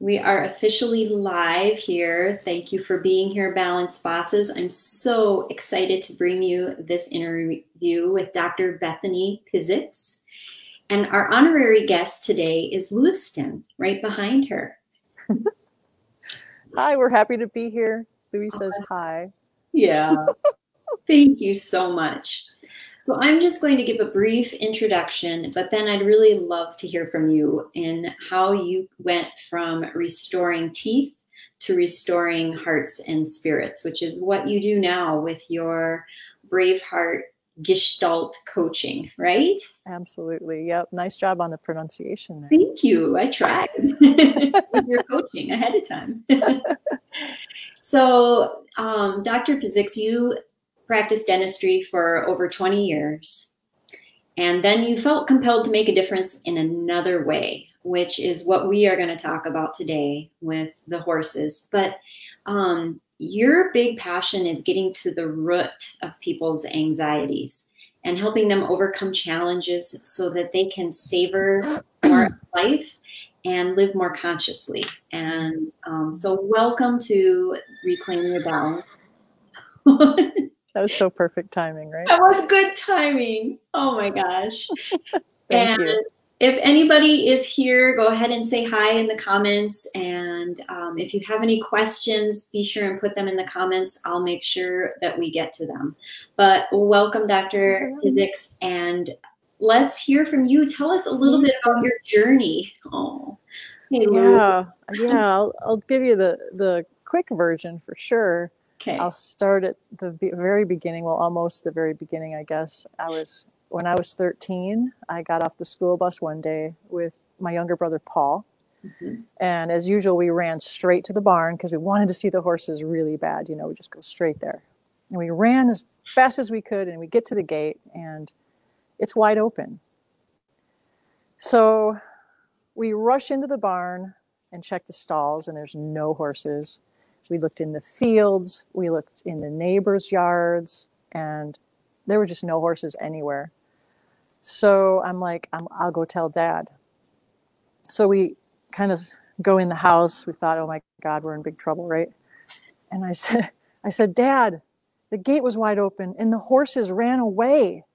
We are officially live here. Thank you for being here, Balance Bosses. I'm so excited to bring you this interview with Dr. Bethany Piziks. And our honorary guest today is Lewiston, right behind her. Hi, we're happy to be here. Louis says hi. Yeah, thank you so much. So I'm just going to give a brief introduction, but then I'd really love to hear from you in how you went from restoring teeth to restoring hearts and spirits, which is what you do now with your Braveheart Gestalt coaching, right? Absolutely. Yep. Nice job on the pronunciation there. Thank you. I tried with your coaching ahead of time. So, Dr. Piziks, you practiced dentistry for over 20 years, and then you felt compelled to make a difference in another way, which is what we are going to talk about today with the horses. But your big passion is getting to the root of people's anxieties and helping them overcome challenges so that they can savor more life and live more consciously. And so welcome to Reclaim Your Balance. That was so perfect timing, right? That was good timing. Oh my gosh. Thank you. If anybody is here, go ahead and say hi in the comments. And if you have any questions, be sure and put them in the comments. I'll make sure that we get to them. But welcome, Dr. Piziks, and let's hear from you. Tell us a little bit about your journey. Oh, hey, yeah. I'll give you the quick version for sure. Okay. I'll start at the very beginning. Well, almost the very beginning, I guess. When I was 13, I got off the school bus one day with my younger brother, Paul. Mm-hmm. And as usual, we ran straight to the barn because we wanted to see the horses really bad. You know, we just go straight there. And we ran as fast as we could, and we get to the gate, and it's wide open. So we rush into the barn and check the stalls, and there's no horses. We looked in the fields, we looked in the neighbors' yards, and there were just no horses anywhere. So I'm like, I'll go tell Dad. So we kind of go in the house. We thought, oh my God, we're in big trouble, right? And I said, Dad, the gate was wide open and the horses ran away.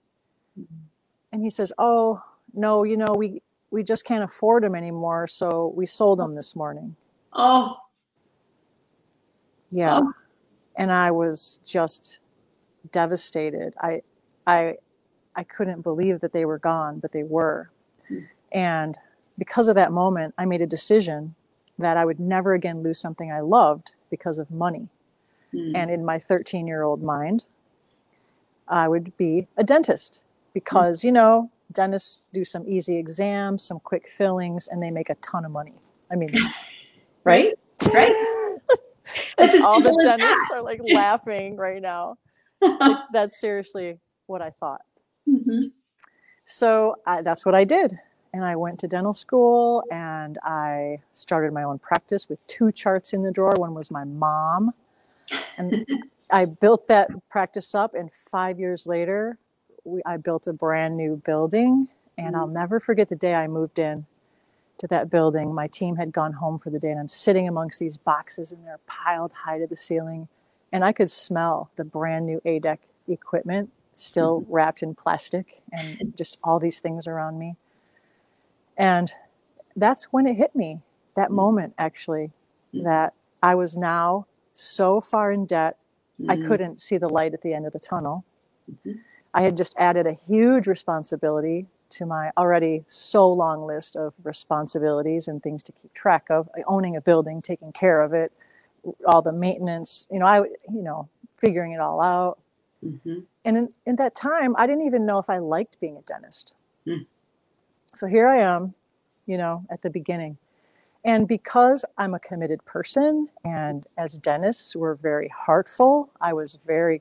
And he says, oh, no, you know, we just can't afford them anymore, so we sold them this morning. Oh. Yeah. Oh. And I was just devastated. I couldn't believe that they were gone, but they were. And because of that moment, I made a decision that I would never again lose something I loved because of money. And in my 13-year-old mind, I would be a dentist because, you know, dentists do some easy exams, some quick fillings, and they make a ton of money. I mean, right? Right. And all the dentists are like laughing right now. Like, that's seriously what I thought. Mm-hmm. So that's what I did. And I went to dental school and I started my own practice with 2 charts in the drawer. One was my mom. And I built that practice up. And 5 years later, I built a brand new building. And I'll never forget the day I moved in to that building. My team had gone home for the day and I'm sitting amongst these boxes and they're piled high to the ceiling. And I could smell the brand new ADEC equipment still wrapped in plastic and just all these things around me. And that's when it hit me, that moment actually, that I was now so far in debt, I couldn't see the light at the end of the tunnel. I had just added a huge responsibility to my already so long list of responsibilities and things to keep track of, owning a building, taking care of it, all the maintenance, figuring it all out. And in that time, I didn't even know if I liked being a dentist. So here I am, at the beginning. And because I'm a committed person, and as dentists, we're very heartful, I was very,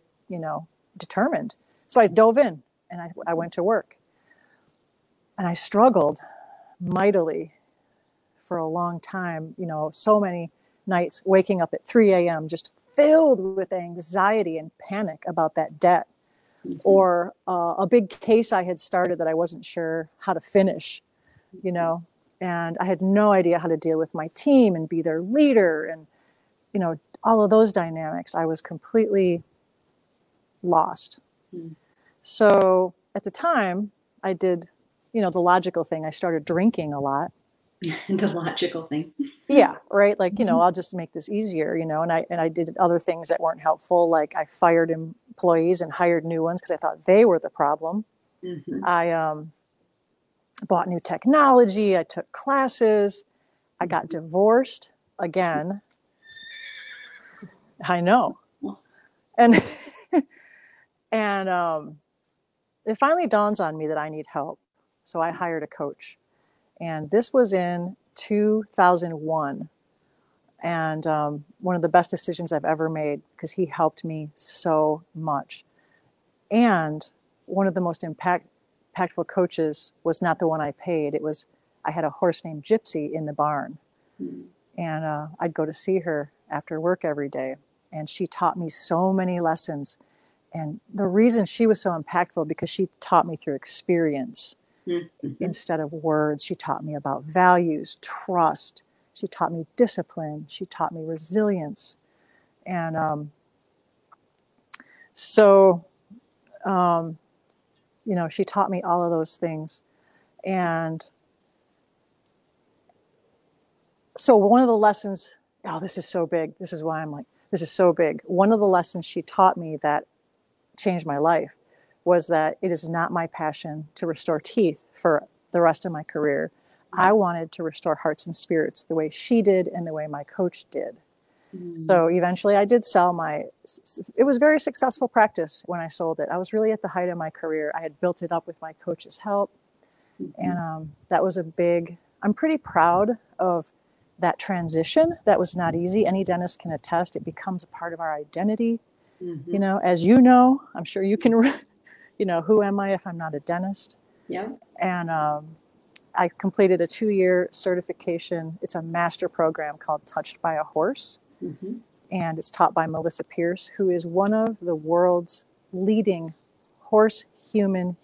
determined. So I dove in and I went to work. And I struggled mightily for a long time, so many nights waking up at 3 a.m. just filled with anxiety and panic about that debt. Or a big case I had started that I wasn't sure how to finish, And I had no idea how to deal with my team and be their leader and, all of those dynamics. I was completely lost. Mm. So at the time I did, the logical thing. I started drinking a lot. The logical thing. Yeah. Right. Like, I'll just make this easier, and I did other things that weren't helpful. Like I fired employees and hired new ones because I thought they were the problem. Mm-hmm. I bought new technology. I took classes. I got divorced again. I know. And, and it finally dawns on me that I need help. So I hired a coach. And this was in 2001. And one of the best decisions I've ever made because he helped me so much. And one of the most impactful coaches was not the one I paid. I had a horse named Gypsy in the barn. Mm-hmm. And I'd go to see her after work every day. And she taught me so many lessons. And the reason she was so impactful because she taught me through experience. Mm-hmm. Instead of words. She taught me about values, trust. She taught me discipline. She taught me resilience. And she taught me all of those things. And so one of the lessons, this is so big. This is why I'm like, this is so big. One of the lessons she taught me that changed my life was that it is not my passion to restore teeth for the rest of my career. I wanted to restore hearts and spirits the way she did and the way my coach did. Mm. So eventually I did sell it was a very successful practice when I sold it. I was really at the height of my career. I had built it up with my coach's help. Mm-hmm. And that was I'm pretty proud of that transition. That was not easy. Any dentist can attest. It becomes a part of our identity. Mm-hmm. As I'm sure you can, who am I if I'm not a dentist? Yeah. And I completed a 2-year certification. It's a master program called Touched by a Horse. Mm-hmm. And it's taught by Melissa Pierce, who is one of the world's leading horses healing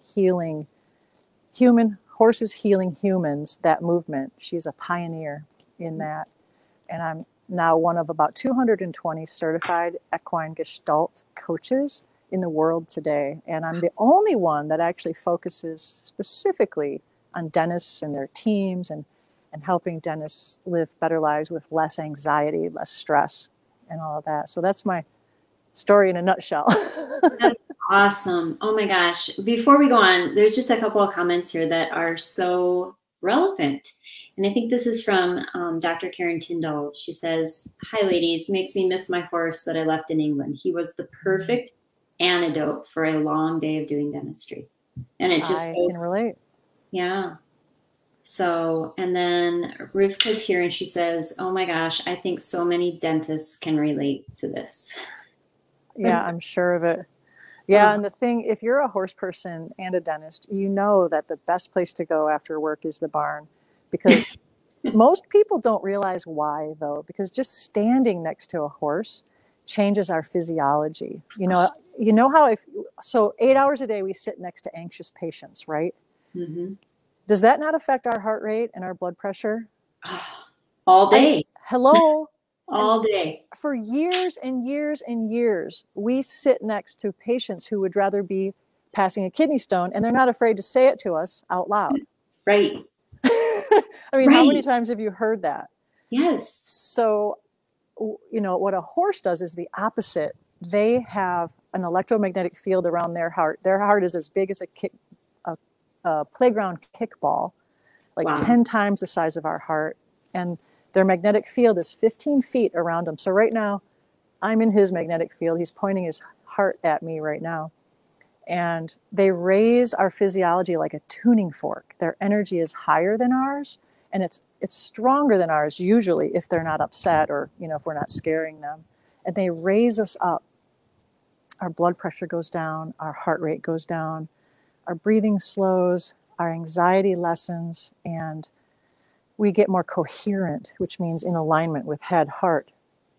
humans, that movement. She's a pioneer in that. And I'm now one of about 220 certified equine gestalt coaches in the world today. And I'm the only one that actually focuses specifically on dentists and their teams and helping dentists live better lives with less anxiety, less stress, and all of that. So that's my story in a nutshell. That's awesome. Oh my gosh. Before we go on, there's just a couple of comments here that are so relevant. And I think this is from Dr. Karen Tyndall. She says, "Hi, ladies. Makes me miss my horse that I left in England. He was the perfect antidote for a long day of doing dentistry." And it just can relate. Yeah. So, and then Rivka's here and she says, "Oh my gosh, I think so many dentists can relate to this." Yeah, I'm sure of it. Yeah, and the thing, if you're a horse person and a dentist, you know that the best place to go after work is the barn, because most people don't realize why, though, because just standing next to a horse changes our physiology. You know how so 8 hours a day we sit next to anxious patients, right? Mm-hmm. Does that not affect our heart rate and our blood pressure? All day. Hello? All day. For years and years and years, we sit next to patients who would rather be passing a kidney stone, and they're not afraid to say it to us out loud. Right. I mean, How many times have you heard that? Yes. So, what a horse does is the opposite. They have an electromagnetic field around their heart. Their heart is as big as a playground kickball, like 10 times the size of our heart. And their magnetic field is 15 feet around them. So right now, I'm in his magnetic field. He's pointing his heart at me right now. And they raise our physiology like a tuning fork. Their energy is higher than ours, and it's stronger than ours usually if they're not upset or, if we're not scaring them. And they raise us up. Our blood pressure goes down, our heart rate goes down, our breathing slows, our anxiety lessens, and we get more coherent, which means in alignment with head, heart,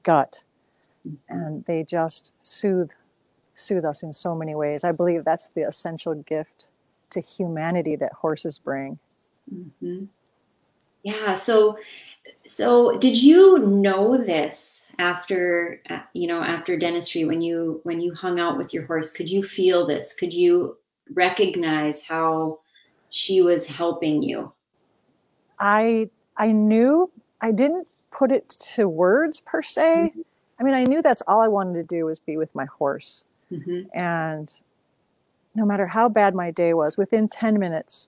gut. And they just soothe us in so many ways. I believe that's the essential gift to humanity that horses bring. Mm-hmm. Yeah. So did you know this after, after dentistry, when you hung out with your horse, could you feel this? Could you recognize how she was helping you? I knew, I didn't put it to words per se. I mean, I knew that's all I wanted to do was be with my horse. Mm-hmm. And no matter how bad my day was, within 10 minutes,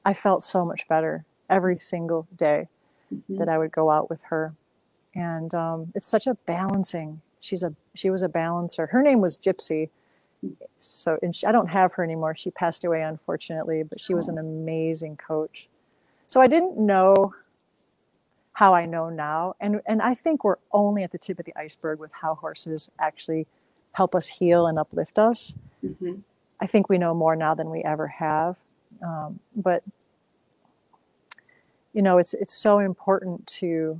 I felt so much better every single day Mm-hmm. that I would go out with her. And it's such a balancing. She was a balancer. Her name was Gypsy. So, and I don't have her anymore. She passed away, unfortunately, but she was an amazing coach. So I didn't know how I know now. And I think we're only at the tip of the iceberg with how horses actually help us heal and uplift us. Mm-hmm. I think we know more now than we ever have. But, you know, it's so important to,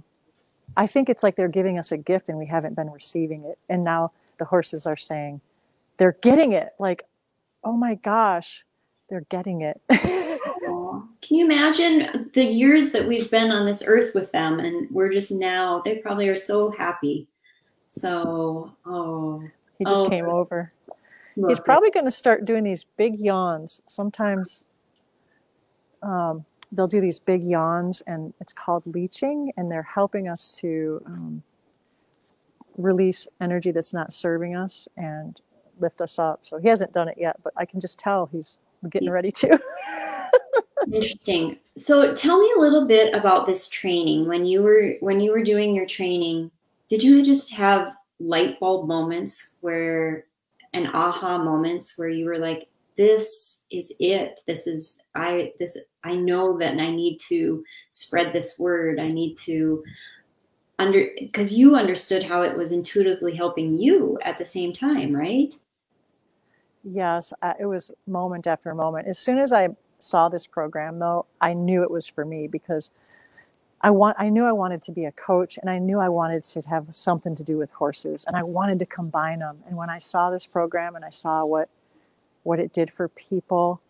I think it's like they're giving us a gift and we haven't been receiving it. And now the horses are saying they're getting it. Like, oh my gosh, they're getting it. Aw. Can you imagine the years that we've been on this earth with them, and we're just now, they probably are so happy. So, He just oh, came over. He's look. probably going to start doing these big yawns. Sometimes they'll do these big yawns, and it's called leeching, and they're helping us to release energy that's not serving us and lift us up. So he hasn't done it yet, but I can just tell he's getting ready to. Interesting. So tell me a little bit about this training. When you were doing your training, did you just have light bulb moments where and aha moments where you were like, this is it. I know that I need to spread this word. I need to because you understood how it was intuitively helping you at the same time, right? Yes, it was moment after moment. As soon as I saw this program, though, I knew it was for me because I knew I wanted to be a coach, and I knew I wanted to have something to do with horses, and I wanted to combine them. And when I saw this program and I saw what it did for people,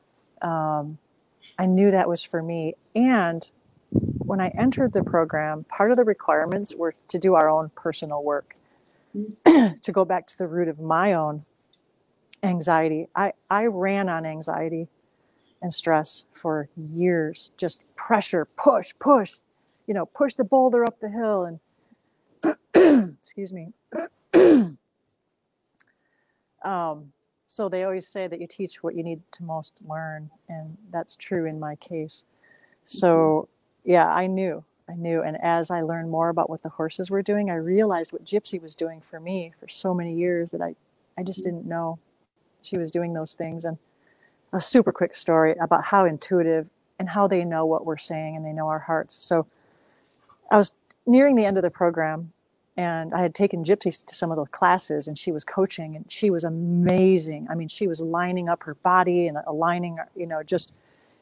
I knew that was for me. And when I entered the program, part of the requirements were to do our own personal work, to go back to the root of my own anxiety. I ran on anxiety and stress for years, just pressure, push, push the boulder up the hill. And excuse me. So they always say that you teach what you need to most learn. And that's true in my case. So yeah, I knew. And as I learned more about what the horses were doing, I realized what Gypsy was doing for me for so many years that I just didn't know she was doing those things. And a super quick story about how intuitive and how they know what we're saying and they know our hearts. So I was nearing the end of the program, and I had taken Gypsy to some of the classes, and she was coaching, and she was amazing. I mean, she was lining up her body and aligning,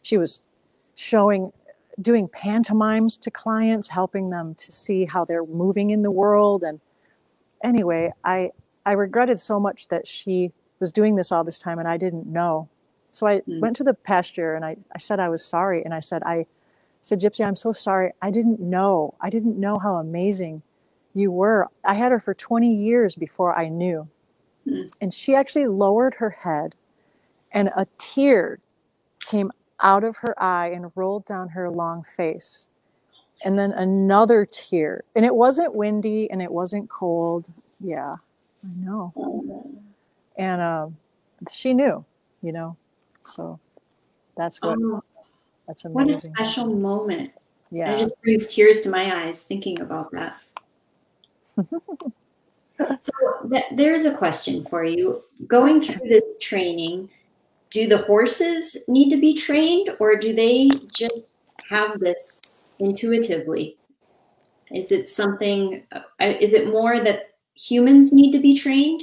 she was doing pantomimes to clients, helping them to see how they're moving in the world. And anyway, I regretted so much that she was doing this all this time and I didn't know. So I went to the pasture and I said I was sorry. And I said, Gypsy, I'm so sorry. I didn't know. I didn't know how amazing you were. I had her for 20 years before I knew. And she actually lowered her head and a tear came out of her eye and rolled down her long face. And then another tear. And it wasn't windy and it wasn't cold. Yeah, I know. And she knew, So that's amazing. What a special moment. Yeah. It just brings tears to my eyes thinking about that. So there's a question for you. Going through this training, do the horses need to be trained, or do they just have this intuitively? Is it more that humans need to be trained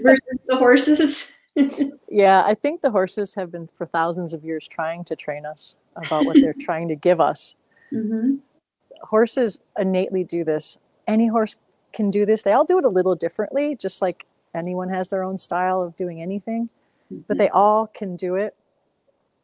versus the horses? Yeah, I think the horses have been for thousands of years trying to train us about what they're trying to give us. Mm-hmm. Horses innately do this. Any horse can do this. They all do it a little differently, just like anyone has their own style of doing anything, but they all can do it.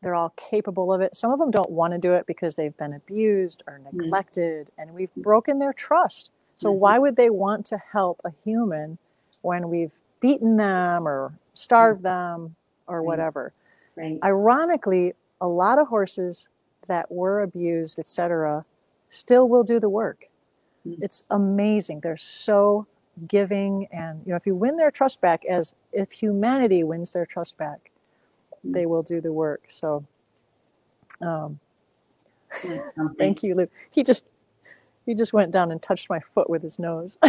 They're all capable of it. Some of them don't want to do it because they've been abused or neglected, and we've broken their trust. So why would they want to help a human when we've beaten them or starved them or whatever? Right. Ironically, a lot of horses that were abused, etc., still will do the work. It's amazing. They're so giving, and if you win their trust back, as if humanity wins their trust back, they will do the work. So thank you, Lou. He just went down and touched my foot with his nose.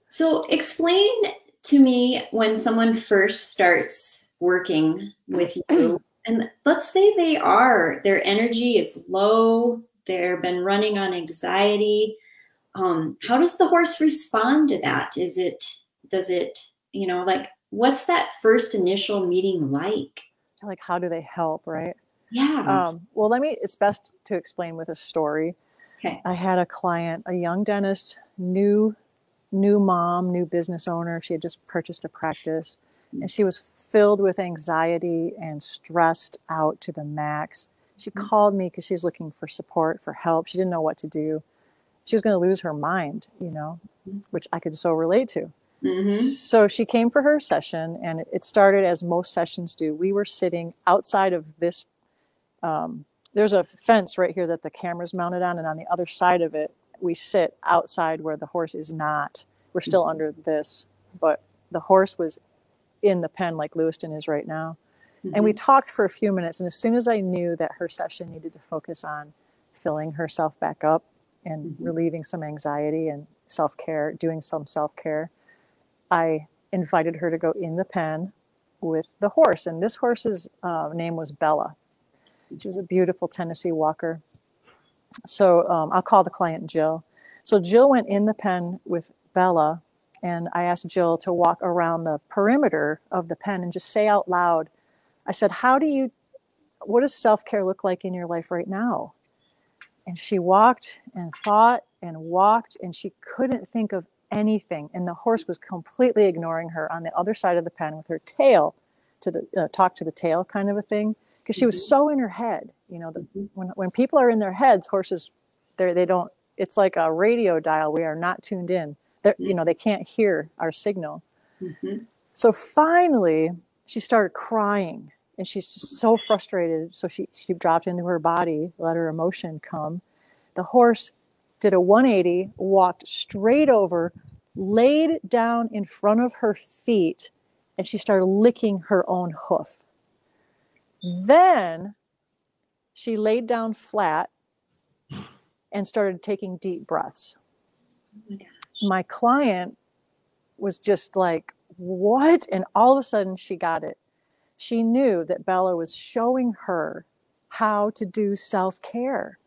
So explain to me, when someone first starts working with you, and let's say their energy is low, they've been running on anxiety. How does the horse respond to that? What's that first initial meeting like? Like, how do they help, right? Yeah. Well, it's best to explain with a story. Okay. I had a client, a young dentist, new mom, new business owner. She had just purchased a practice, and she was filled with anxiety and stressed out to the max. She called me because she was looking for support, for help. She didn't know what to do. She was going to lose her mind, which I could so relate to. So she came for her session, and it started as most sessions do. We were sitting outside of this. There's a fence right here that the camera's mounted on, and on the other side of it, we sit outside where the horse is not. We're still under this, but the horse was in the pen like Lewiston is right now. And we talked for a few minutes, and as soon as I knew that her session needed to focus on filling herself back up and relieving some anxiety and self-care, doing some self-care, I invited her to go in the pen with the horse. And this horse's name was Bella. She was a beautiful Tennessee walker. So I'll call the client Jill. So Jill went in the pen with Bella, and I asked Jill to walk around the perimeter of the pen and just say out loud, I said, what does self-care look like in your life right now? And she walked and thought and walked, and she couldn't think of anything. And the horse was completely ignoring her on the other side of the pen with her tail to the talk to the tail kind of a thing, because she was so in her head. When people are in their heads, horses, they don't. It's like a radio dial. We are not tuned in. They can't hear our signal. So finally, she started crying, and she's so frustrated. So she dropped into her body, let her emotion come. The horse did a 180, walked straight over, laid down in front of her feet, and she started licking her own hoof. Then she laid down flat and started taking deep breaths. Oh my gosh. My client was just like, what? And all of a sudden she got it. She knew that Bella was showing her how to do self-care.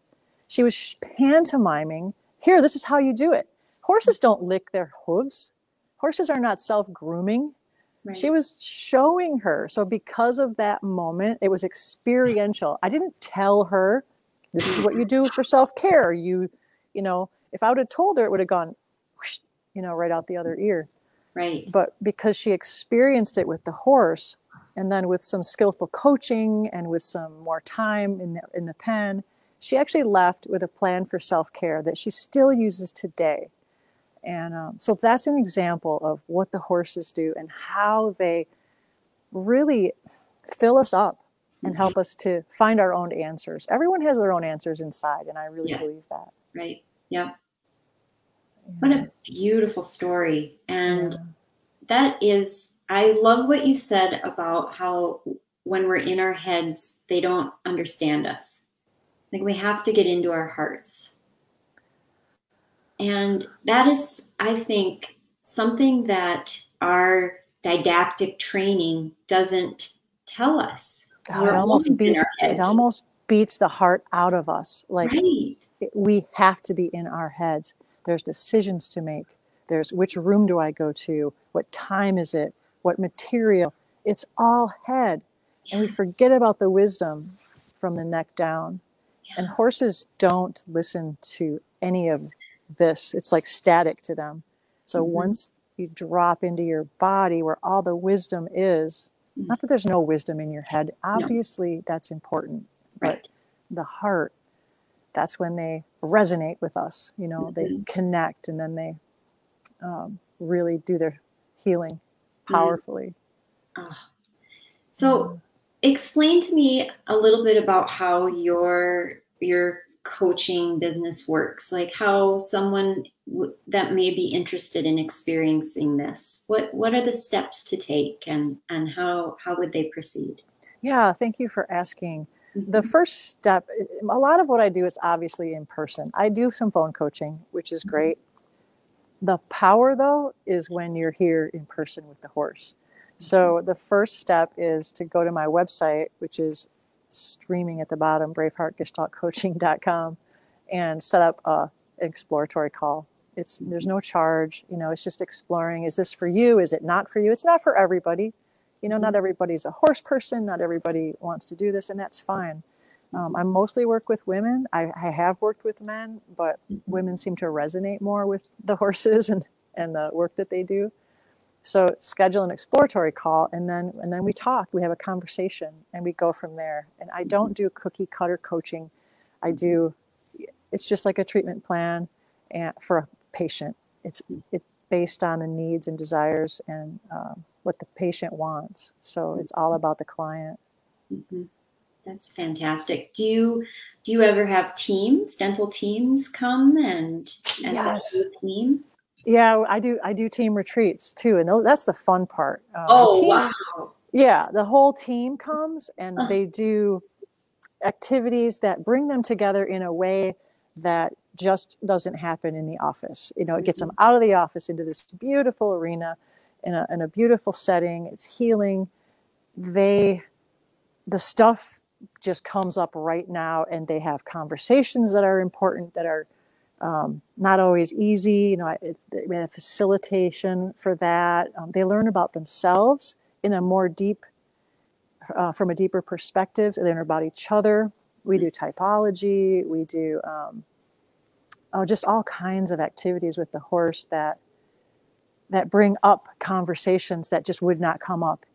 She was pantomiming, here, this is how you do it. Horses don't lick their hooves. Horses are not self-grooming. Right. She was showing her. So because of that moment, it was experiential. I didn't tell her, this is what you do for self-care. If I would have told her, it would have gone, whoosh, right out the other ear. Right. But because she experienced it with the horse, and then with some skillful coaching and with some more time in the pen, she actually left with a plan for self-care that she still uses today. And so that's an example of what the horses do and how they really fill us up and help us to find our own answers. Everyone has their own answers inside, and I really believe that. Right. Yeah. What a beautiful story. And that is, I love what you said about how when we're in our heads, they don't understand us. Like, we have to get into our hearts. And that is, I think, something that our didactic training doesn't tell us. It almost beats the heart out of us. Like, we have to be in our heads. There's decisions to make. There's which room do I go to? What time is it? What material? It's all head. And we forget about the wisdom from the neck down. And horses don't listen to any of this. It's like static to them. So once you drop into your body where all the wisdom is, Not that there's no wisdom in your head. No. Obviously, that's important. Right. But the heart, that's when they resonate with us. You know, they connect, and then they really do their healing powerfully. Oh. So explain to me a little bit about how your coaching business works, like how someone that may be interested in experiencing this, what are the steps to take, and how would they proceed? Yeah, thank you for asking. The first step, a lot of what I do is obviously in person. I do some phone coaching, which is great. The power, though, is when you're here in person with the horse. So the first step is to go to my website, which is streaming at the bottom, braveheartgestaltcoaching.com, and set up an exploratory call. There's no charge. You know, it's just exploring. Is this for you? Is it not for you? It's not for everybody. You know, not everybody's a horse person. Not everybody wants to do this, and that's fine. I mostly work with women. I have worked with men, but women seem to resonate more with the horses and the work that they do. So schedule an exploratory call, and then we talk. We have a conversation, and we go from there. And I don't do cookie cutter coaching. It's just like a treatment plan for a patient. It's based on the needs and desires and what the patient wants. So it's all about the client. That's fantastic. Do you ever have dental teams come and Yes. a team? Yeah, I do team retreats too, and that's the fun part. Wow. Yeah, the whole team comes, and they do activities that bring them together in a way that just doesn't happen in the office. You know, it gets them out of the office into this beautiful arena in a beautiful setting. It's healing. The stuff just comes up right now, and they have conversations that are important, that are not always easy. You know, we have facilitation for that. They learn about themselves in a more deep, from a deeper perspective. They learn about each other. We do typology. We do just all kinds of activities with the horse that bring up conversations that just would not come up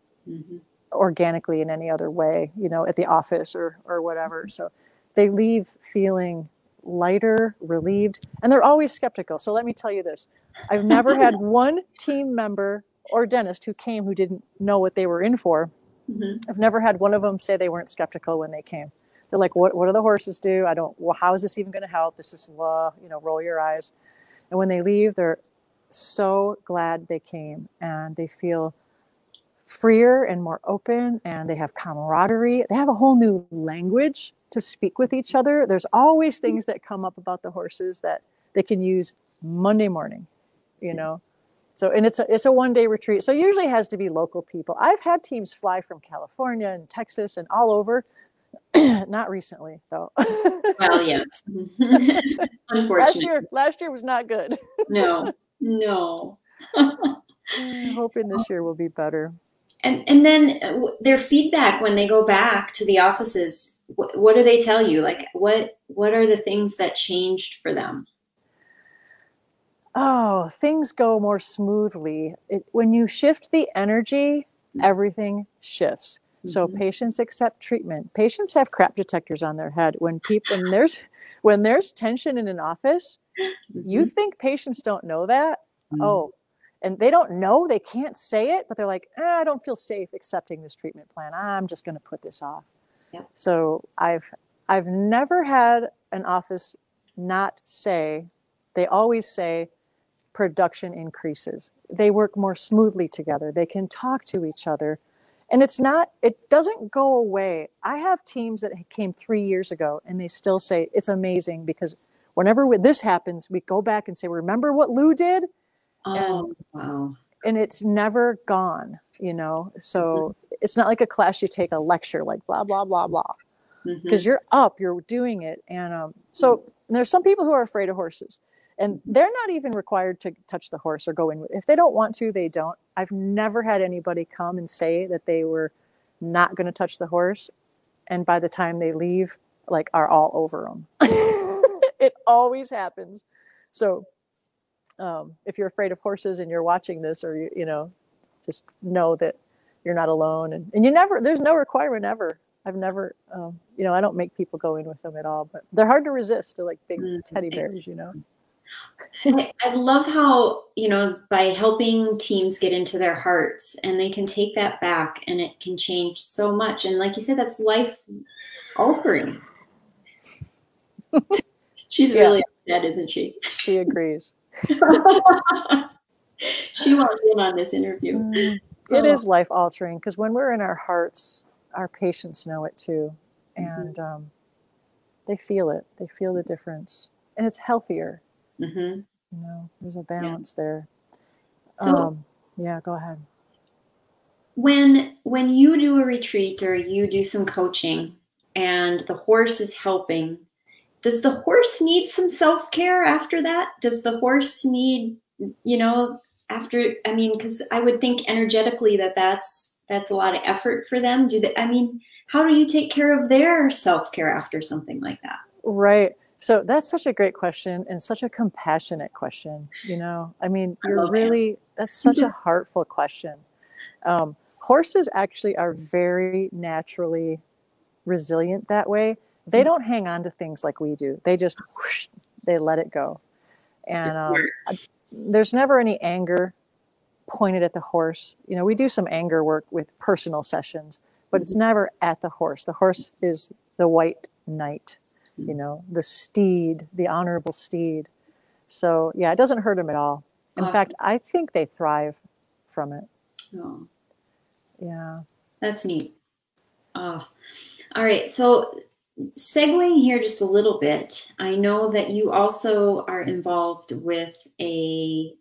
organically in any other way, you know, at the office or whatever. So they leave feeling lighter, relieved, and they're always skeptical. So let me tell you this. I've never had one team member or dentist who came who didn't know what they were in for. I've never had one of them say they weren't skeptical when they came. They're like, what do the horses do? How is this even going to help? This is, roll your eyes. And when they leave, they're so glad they came, and they feel freer and more open, and they have camaraderie. They have a whole new language to speak with each other. There's always things that come up about the horses that they can use Monday morning, you know. So, and it's a one-day retreat. So usually it has to be local people. I've had teams fly from California and Texas and all over. Not recently, though. Well, yes. Unfortunately. Last year was not good. No. I'm hoping this year will be better. And then their feedback when they go back to the offices, what do they tell you? Like, what are the things that changed for them? Oh, things go more smoothly. When you shift the energy, everything shifts. So patients accept treatment. Patients have crap detectors on their head. When there's tension in an office, you think patients don't know that? Oh, and they don't know, they can't say it, but they're like, I don't feel safe accepting this treatment plan. I'm just going to put this off. Yep. So I've never had an office not say. They always say production increases. They work more smoothly together. They can talk to each other. And it doesn't go away. I have teams that came 3 years ago, and they still say it's amazing, because whenever this happens, we go back and say, remember what Lou did? Oh, wow. And it's never gone, you know? So it's not like a class you take a lecture, like blah, blah, blah, blah. Because you're doing it. And so there's some people who are afraid of horses, and they're not even required to touch the horse or go in. If they don't want to, they don't. I've never had anybody come and say that they were not going to touch the horse, and by the time they leave, like, are all over them. It always happens. So if you're afraid of horses and you're watching this, or just know that you're not alone. And you never, there's no requirement ever. I've never, I don't make people go in with them at all, but they're hard to resist. They're like big teddy bears, I love how, by helping teams get into their hearts and they can take that back and it can change so much. And like you said, that's life altering. She's really upset, isn't she? She agrees. She wants in on this interview. It is life altering because when we're in our hearts, our patients know it too. And they feel it. They feel the difference. And it's healthier. There's a balance there. So, go ahead. When you do a retreat or you do some coaching and the horse is helping, does the horse need some self-care after that? Does the horse need, because I would think energetically that's a lot of effort for them. How do you take care of their self-care after something like that? Right. So that's such a great question and such a compassionate question. That's such a heartful question. Horses actually are very naturally resilient that way. They don't hang on to things like we do. They just, whoosh, they let it go. And there's never any anger pointed at the horse. We do some anger work with personal sessions, but it's never at the horse. The horse is the white knight, the steed, the honorable steed. So yeah, it doesn't hurt them at all. In fact, I think they thrive from it. Oh. Yeah. That's neat. All right. So segueing here just a little bit, I know that you also are involved with a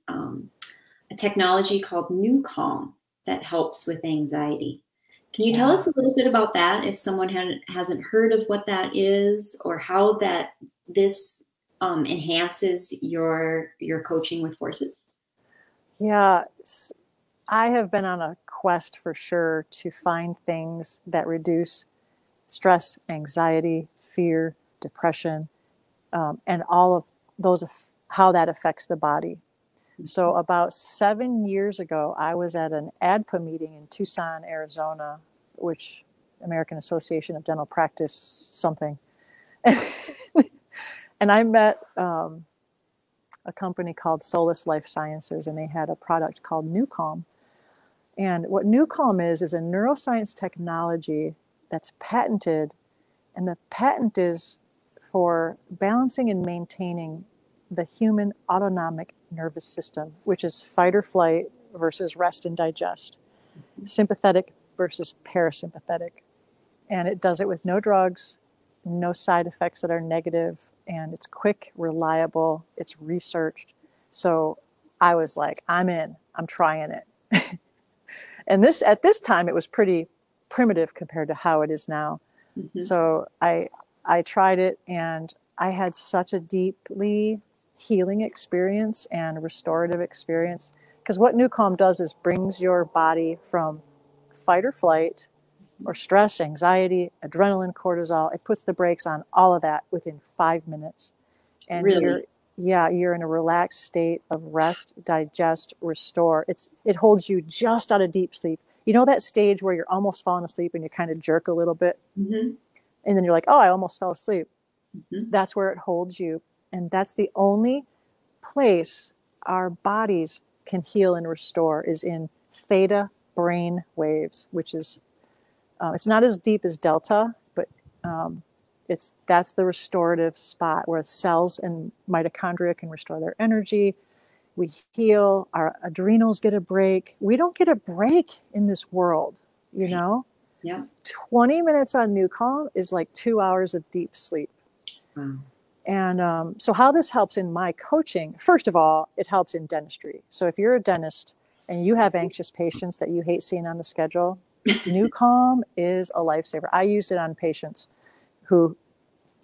technology called NuCalm that helps with anxiety. Can you tell us a little bit about that if someone hasn't heard of what that is or how this enhances your coaching with horses? Yeah, I have been on a quest for sure to find things that reduce stress, anxiety, fear, depression, and all of those, how that affects the body. So about 7 years ago, I was at an ADPA meeting in Tucson, Arizona, which American Association of Dental Practice something. And I met a company called Solus Life Sciences, and they had a product called NuCalm. And what NuCalm is a neuroscience technology that's patented, and the patent is for balancing and maintaining the human autonomic nervous system, which is fight or flight versus rest and digest, sympathetic versus parasympathetic. And it does it with no drugs, no side effects that are negative, and it's quick, reliable, it's researched. So I was like, I'm in, I'm trying it. And at this time, it was pretty primitive compared to how it is now. So I tried it, and I had such a deeply healing experience and restorative experience. Because what NuCalm does is brings your body from fight or flight or stress, anxiety, adrenaline, cortisol. It puts the brakes on all of that within 5 minutes. And really? you're in a relaxed state of rest, digest, restore. It holds you just out of deep sleep. You know that stage where you're almost falling asleep and you kind of jerk a little bit? And then you're like, oh, I almost fell asleep. That's where it holds you. And that's the only place our bodies can heal and restore is in theta brain waves, which is, it's not as deep as delta, but that's the restorative spot where cells and mitochondria can restore their energy. We heal, our adrenals get a break. We don't get a break in this world, you know? Yeah. 20 minutes on NuCalm is like 2 hours of deep sleep. And so how this helps in my coaching, first of all, it helps in dentistry. So if you're a dentist and you have anxious patients that you hate seeing on the schedule, NuCalm is a lifesaver. I used it on patients who,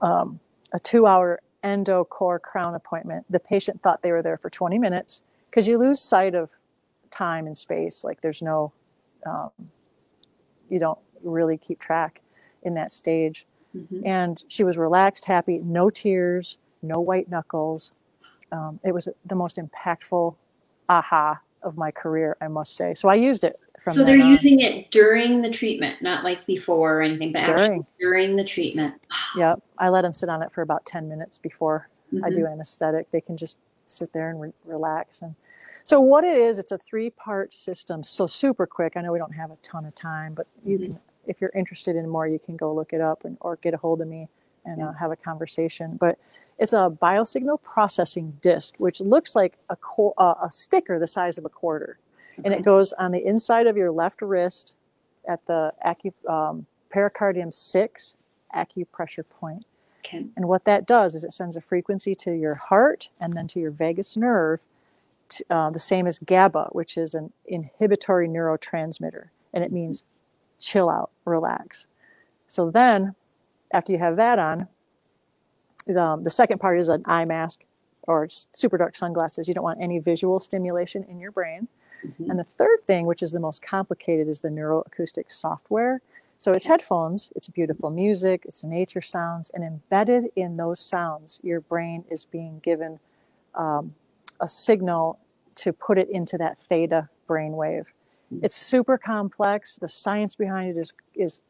a 2-hour endo core crown appointment, the patient thought they were there for 20 minutes because you lose sight of time and space. Like there's no, you don't really keep track in that stage. And she was relaxed, happy, no tears, no white knuckles. It was the most impactful aha of my career, I must say. So I used it from So they're then on. using it during the treatment, not like before or anything, but actually during the treatment. Yep. I let them sit on it for about 10 minutes before I do Mm-hmm. anesthetic. They can just sit there and relax. And so what it is, it's a 3-part system. So super quick. I know we don't have a ton of time, but you can, if you're interested in more, you can go look it up or get a hold of me and have a conversation. But it's a biosignal processing disc, which looks like a sticker the size of a quarter. Okay. And it goes on the inside of your left wrist at the pericardium 6 acupressure point. Okay. And what that does is it sends a frequency to your heart and then to your vagus nerve, the same as GABA, which is an inhibitory neurotransmitter. And it means chill out, relax. So then, after you have that on, the second part is an eye mask or super dark sunglasses. You don't want any visual stimulation in your brain. Mm-hmm. And the third thing, which is the most complicated, is the neuroacoustic software. So it's headphones, it's beautiful music, it's nature sounds, and embedded in those sounds, your brain is being given a signal to put it into that theta brainwave. It's super complex. The science behind it is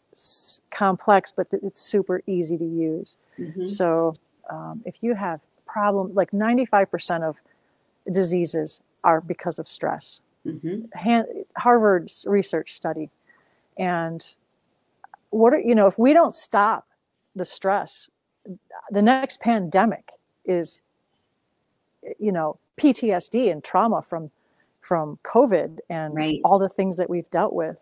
complex, but it's super easy to use. Mm-hmm. So if you have problem, like 95% of diseases are because of stress. Mm-hmm. Harvard's research study. And if we don't stop the stress, the next pandemic is, PTSD and trauma from COVID and all the things that we've dealt with.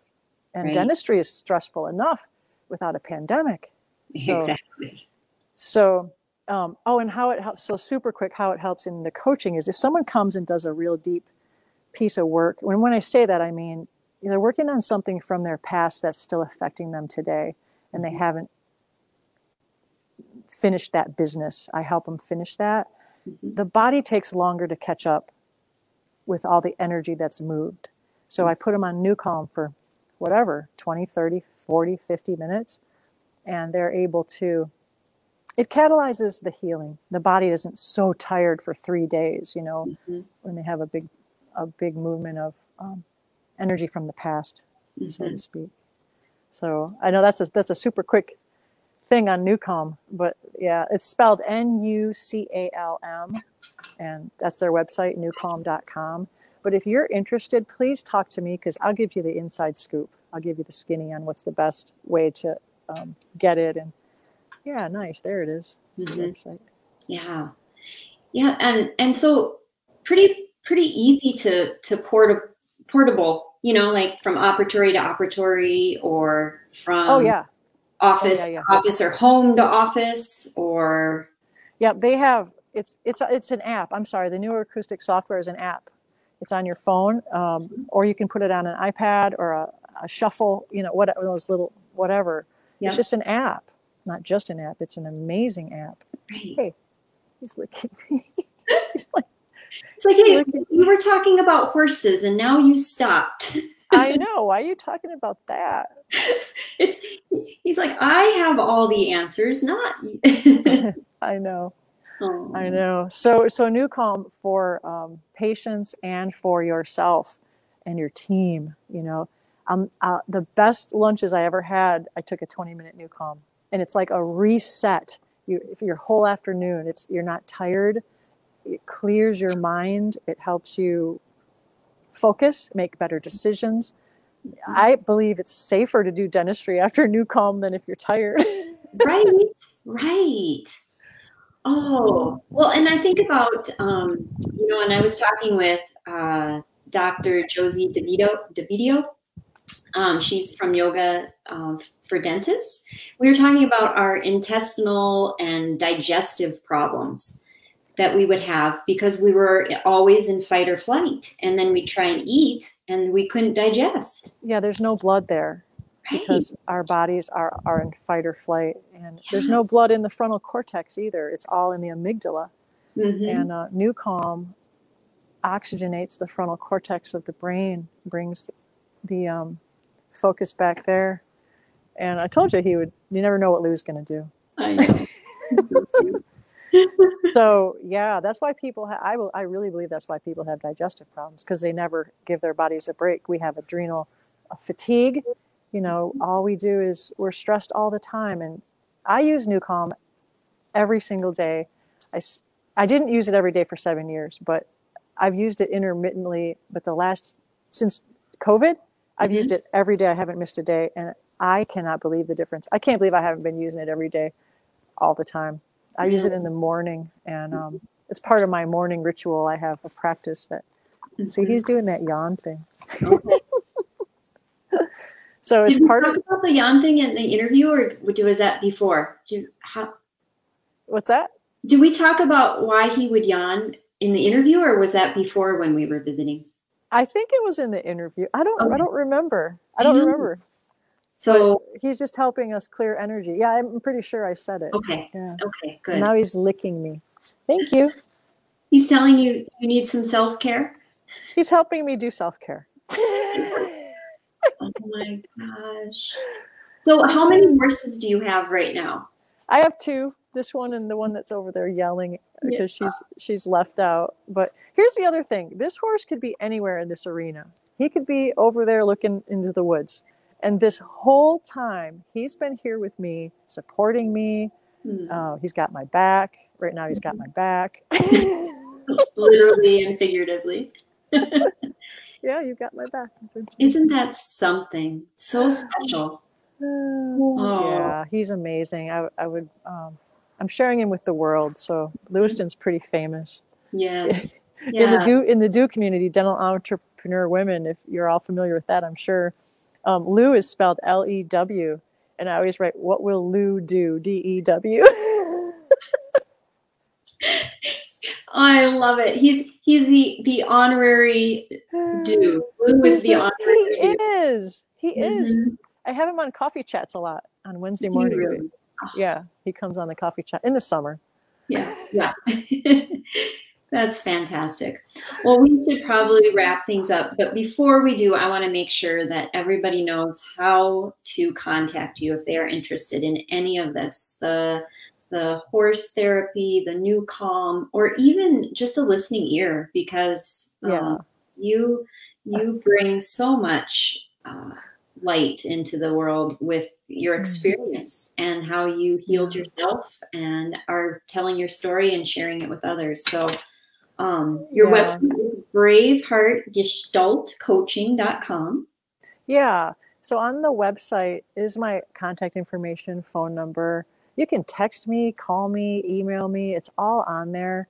And dentistry is stressful enough without a pandemic. So, exactly. So, and how it helps, so super quick, how it helps in the coaching is if someone comes and does a real deep piece of work, when I say that, I mean, they're working on something from their past that's still affecting them today, and they haven't finished that business. I help them finish that. Mm-hmm. The body takes longer to catch up with all the energy that's moved. So I put them on NuCalm for 20, 30, 40, 50 minutes, and they're able to, it catalyzes the healing. The body isn't so tired for 3 days, when they have a big movement of energy from the past, so to speak. So I know that's a super quick thing on NuCalm, but yeah, it's spelled NuCalm, and that's their website, NuCalm.com. But if you're interested, please talk to me because I'll give you the inside scoop. I'll give you the skinny on what's the best way to get it. And yeah, nice. There it is. It's the website. Yeah. Yeah. And so pretty easy to portable, like from operatory to operatory or from office to office or home to office or. Yeah, they have, it's an app. I'm sorry. The neuroacoustic software is an app. It's on your phone, or you can put it on an iPad or a shuffle, those little, whatever. Yep. It's just an app, not just an app. It's an amazing app. Right. Hey, he's looking at me. He's like, it's like, hey, you were talking about horses and now you stopped. I know. Why are you talking about that? He's like, I have all the answers, not. I know. Oh. I know. So NuCalm for patients and for yourself and your team, the best lunches I ever had, I took a 20-minute NuCalm, and it's like a reset. For your whole afternoon, you're not tired. It clears your mind. It helps you focus, make better decisions. I believe it's safer to do dentistry after NuCalm than if you're tired. Right. Oh, well, and I think about, and I was talking with Dr. Josie DeVito. She's from Yoga for Dentists. We were talking about our intestinal and digestive problems that we would have because we were always in fight or flight. And then we'd try and eat and we couldn't digest. Yeah, there's no blood there. Because our bodies are in fight or flight. And there's no blood in the frontal cortex either. It's all in the amygdala. Mm-hmm. And NuCalm oxygenates the frontal cortex of the brain, brings the focus back there. And I told you you never know what Lou's going to do. I know. So, yeah, that's why people I really believe that's why people have digestive problems, because they never give their bodies a break. We have adrenal fatigue. You know, all we do is we're stressed all the time. And I use NuCalm every single day. I didn't use it every day for 7 years, but I've used it intermittently. But since COVID, I've used it every day. I haven't missed a day. And I cannot believe the difference. I can't believe I haven't been using it every day all the time. I use it in the morning, and it's part of my morning ritual. I have a practice that, see, he's doing that yawn thing. Okay. So it's Did we part talk of, about the yawn thing in the interview, or was that before? what's that? Did we talk about why he would yawn in the interview, or was that before when we were visiting? I think it was in the interview. I don't remember. I don't remember. So but he's just helping us clear energy. Yeah, I'm pretty sure I said it. okay. Yeah. Okay, good. And now he's licking me. Thank you. He's telling you you need some self-care? He's helping me do self-care. Oh my gosh. So how many horses do you have right now? I have two, this one and the one that's over there yelling because she's left out. But here's the other thing. This horse could be anywhere in this arena. He could be over there looking into the woods. And this whole time, he's been here with me, supporting me. He's got my back. Right now, he's got my back. Literally and figuratively. Yeah, you got my back. Isn't that something so special? Yeah, he's amazing. I'm sharing him with the world. So Lewiston's pretty famous. Yes. In the do community, dental entrepreneur women, if you're all familiar with that, I'm sure. Lou is spelled L-E-W, and I always write, what will Lou do? D-E-W. I love it. He's the honorary do. Lou is the honorary do. He is. I have him on coffee chats a lot on Wednesday morning. Really? Yeah, he comes on the coffee chat in the summer. Yeah. That's fantastic. Well, we should probably wrap things up. But before we do, I want to make sure that everybody knows how to contact you if they are interested in any of this. The horse therapy, the NuCalm, or even just a listening ear, because you bring so much light into the world with your experience and how you healed yourself and are telling your story and sharing it with others. So your website is braveheartgestaltcoaching.com. Yeah. So on the website is my contact information, phone number. You can text me, call me, email me. It's all on there.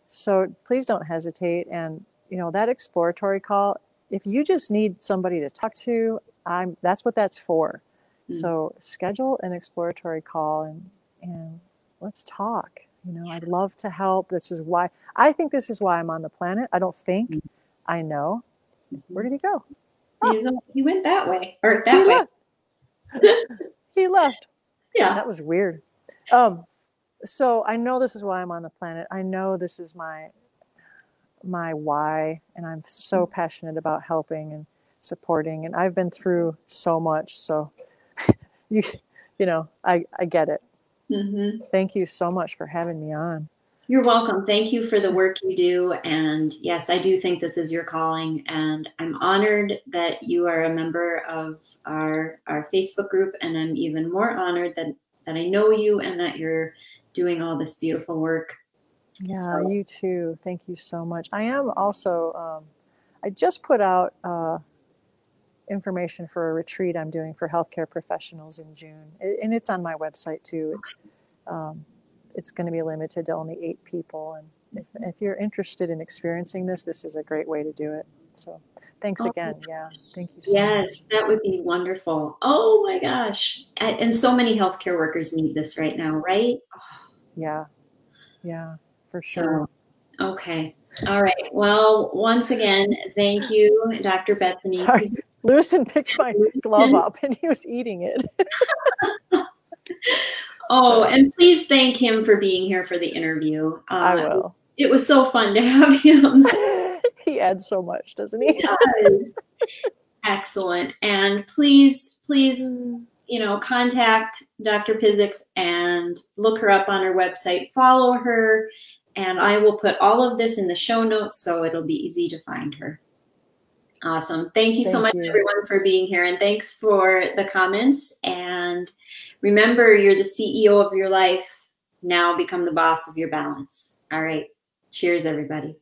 So please don't hesitate. And, that exploratory call, if you just need somebody to talk to, that's what that's for. So schedule an exploratory call and let's talk. I'd love to help. I think this is why I'm on the planet. I don't think, I know. Where did he go? Oh. He went that way, or that way. He left. Yeah. That was weird. So I know this is why I'm on the planet. I know this is my why, and I'm so passionate about helping and supporting, and I've been through so much. So I get it. Thank you so much for having me on. You're welcome. Thank you for the work you do. And yes, I do think this is your calling. And I'm honored that you are a member of our Facebook group. And I'm even more honored that I know you and that you're doing all this beautiful work. Yeah, you too. Thank you so much. I am also, I just put out information for a retreat I'm doing for healthcare professionals in June. And it's on my website too. It's going to be limited to only 8 people. And if you're interested in experiencing this is a great way to do it. So thanks again. Yeah. Thank you so much. Yes, that would be wonderful. Oh my gosh. And so many healthcare workers need this right now, right? Yeah. Yeah, for sure. So, okay. All right. Well, once again, thank you, Dr. Bethany. Sorry, Lewiston picked my glove up and he was eating it. And please thank him for being here for the interview. I will. It was so fun to have him. He adds so much, doesn't he? He does. Excellent. And please, contact Dr. Piziks and look her up on her website. Follow her. And I will put all of this in the show notes so it'll be easy to find her. Awesome. Thank you so Thank much, you. everyone, for being here. And thanks for the comments. And remember, you're the CEO of your life. Now become the boss of your balance. All right. Cheers, everybody.